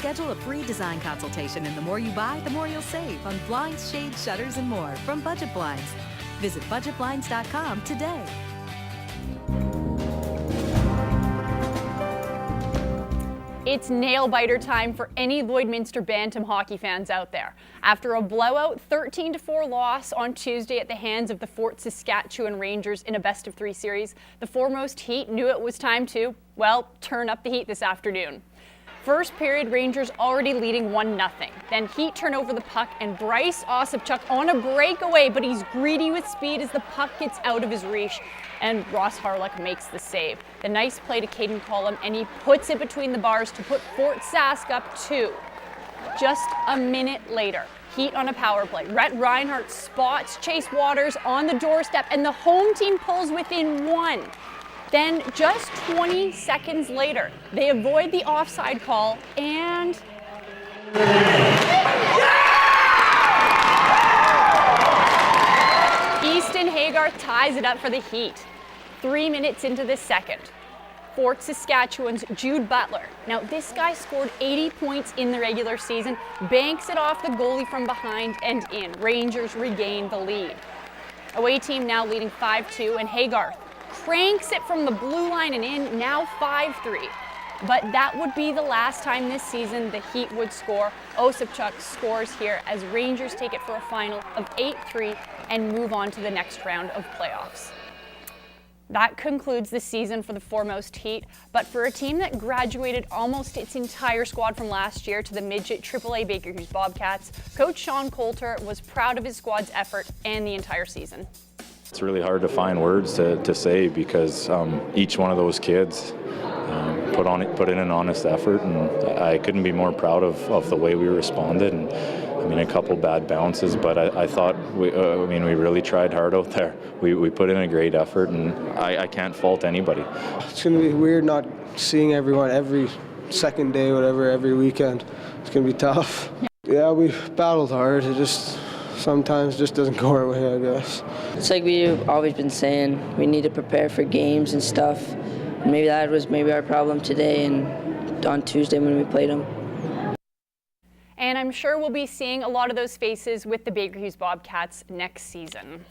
Schedule a free design consultation, and the more you buy, the more you'll save on blinds, shades, shutters, and more from Budget Blinds. Visit budgetblinds.com today. It's nail-biter time for any Lloydminster Bantam hockey fans out there. After a blowout 13-4 loss on Tuesday at the hands of the Fort Saskatchewan Rangers in a best-of-3 series, the foremost Heat knew it was time to, well, turn up the heat this afternoon. First period, Rangers already leading 1-0. Then Heat turn over the puck and Bryce Osipchuk on a breakaway, but he's greedy with speed as the puck gets out of his reach, and Ross Harlock makes the save. The nice play to Caden Collum, and he puts it between the bars to put Fort Sask up 2. Just a minute later, Heat on a power play. Rhett Reinhardt spots Chase Waters on the doorstep, and the home team pulls within 1. Then, just 20 seconds later, they avoid the offside call, and Easton Hagar ties it up for the Heat. 3 minutes into the second, Fort Saskatchewan's Jude Butler. Now, this guy scored 80 points in the regular season, banks it off the goalie from behind and in. Rangers regain the lead. Away team now leading 5-2, and Hagar cranks it from the blue line and in, now 5-3. But that would be the last time this season the Heat would score. Osipchuk scores here as Rangers take it for a final of 8-3 and move on to the next round of playoffs. That concludes the season for the foremost Heat, but for a team that graduated almost its entire squad from last year to the midget AAA Baker Hughes Bobcats, Coach Sean Coulter was proud of his squad's effort and the entire season. It's really hard to find words to say because each one of those kids put in an honest effort, and I couldn't be more proud of the way we responded. And I mean, a couple bad bounces, but I thought we really tried hard out there. We put in a great effort, and I can't fault anybody. It's going to be weird not seeing everyone every second day, whatever, every weekend. It's going to be tough. Yeah, we battled hard. It just sometimes just doesn't go our way, I guess. It's like we've always been saying, we need to prepare for games and stuff. And maybe that was our problem today and on Tuesday when we played them. And I'm sure we'll be seeing a lot of those faces with the Baker Hughes Bobcats next season.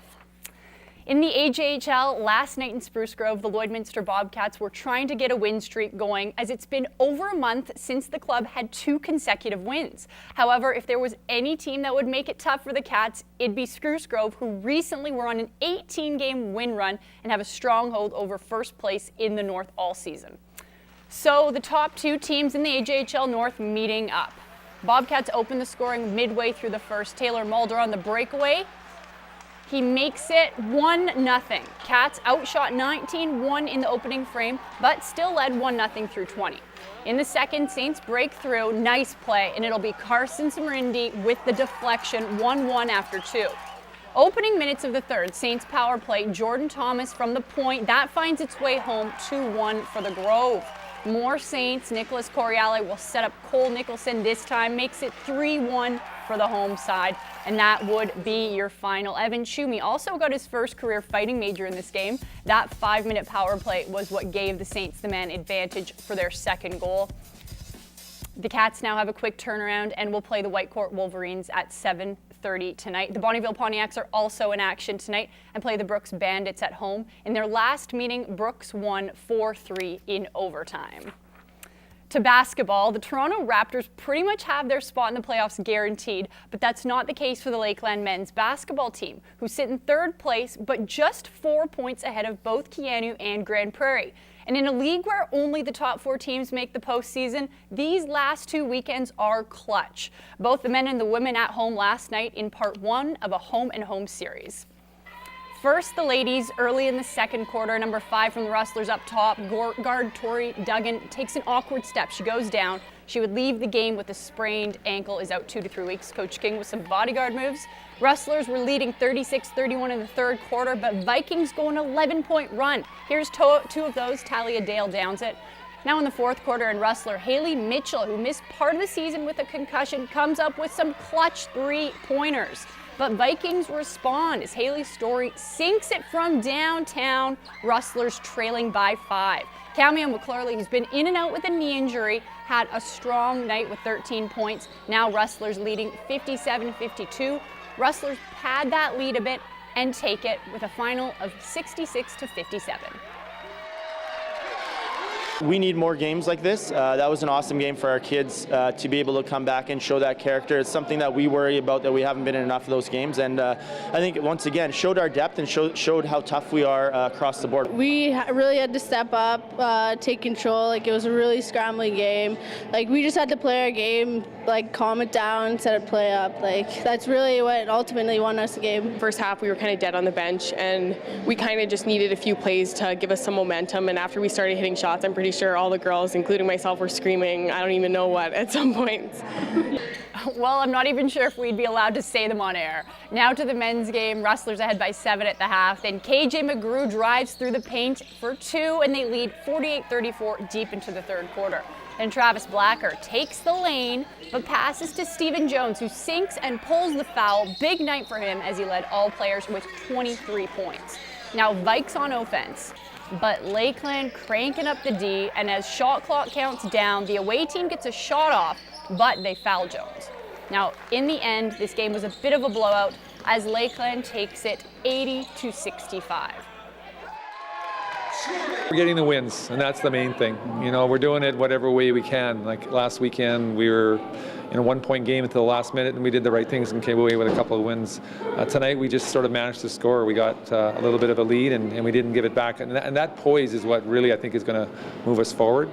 In the AJHL, last night in Spruce Grove, the Lloydminster Bobcats were trying to get a win streak going, as it's been over a month since the club had 2 consecutive wins. However, if there was any team that would make it tough for the Cats, it'd be Spruce Grove, who recently were on an 18-game win run and have a stronghold over first place in the North all season. So the top 2 teams in the AJHL North meeting up. Bobcats open the scoring midway through the first. Taylor Mulder on the breakaway. He makes it 1-0. Cats outshot 19-1 in the opening frame, but still led 1-0 through 20. In the second, Saints break through. Nice play, and it'll be Carson Samarindi with the deflection, 1-1 after 2. Opening minutes of the third, Saints power play, Jordan Thomas from the point. That finds its way home, 2-1 for the Grove. More Saints. Nicholas Coriale will set up Cole Nicholson this time, makes it 3-1 for the home side, and that would be your final. Evan Schumi also got his first career fighting major in this game. That 5-minute power play was what gave the Saints the man advantage for their second goal. The Cats now have a quick turnaround and will play the Whitecourt Wolverines at 7:30 tonight. The Bonnyville Pontiacs are also in action tonight and play the Brooks Bandits at home. In their last meeting, Brooks won 4-3 in overtime. To basketball, the Toronto Raptors pretty much have their spot in the playoffs guaranteed, but that's not the case for the Lakeland men's basketball team, who sit in 3rd place, but just 4 points ahead of both Keanu and Grand Prairie. And in a league where only the top 4 teams make the postseason, these last 2 weekends are clutch. Both the men and the women at home last night in part 1 of a home-and-home series. First, the ladies early in the second quarter. Number 5 from the Rustlers up top. Guard Tori Duggan takes an awkward step. She goes down. She would leave the game with a sprained ankle, is out 2 to 3 weeks. Coach King with some bodyguard moves. Rustlers were leading 36-31 in the third quarter, but Vikings go an 11-point run. Here's 2 of those. Talia Dale downs it. Now in the fourth quarter, and Rustler Haley Mitchell, who missed part of the season with a concussion, comes up with some clutch 3-pointers. But Vikings respond as Haley Story sinks it from downtown. Rustlers trailing by 5. Cameo McClurley, who's been in and out with a knee injury, had a strong night with 13 points. Now Rustlers leading 57-52. Rustlers pad that lead a bit and take it with a final of 66-57. We need more games like this. That was an awesome game for our kids to be able to come back and show that character. It's something that we worry about, that we haven't been in enough of those games, and I think once again showed our depth and showed how tough we are across the board. We really had to step up, take control. Like, it was a really scrambling game. Like, we just had to play our game, like, calm it down instead of play up. Like, that's really what ultimately won us the game. First half we were kind of dead on the bench, and we kind of just needed a few plays to give us some momentum, and after we started hitting shots, I'm pretty sure all the girls, including myself, were screaming, I don't even know what, at some points. Well, I'm not even sure if we'd be allowed to say them on air. Now to the men's game. Rustlers ahead by 7 at the half. Then KJ McGrew drives through the paint for 2, and they lead 48-34 deep into the third quarter. Then Travis Blacker takes the lane, but passes to Stephen Jones, who sinks and pulls the foul. Big night for him as he led all players with 23 points. Now Vikes on offense, but Lakeland cranking up the D, and as shot clock counts down, the away team gets a shot off, but they foul Jones. Now, in the end, this game was a bit of a blowout as Lakeland takes it 80-65. We're getting the wins, and that's the main thing. You know, we're doing it whatever way we can. Like last weekend, we were in a 1-point game until the last minute, and we did the right things and came away with a couple of wins. Tonight, we just sort of managed to score. We got a little bit of a lead, and we didn't give it back. And that poise is what really, I think, is going to move us forward.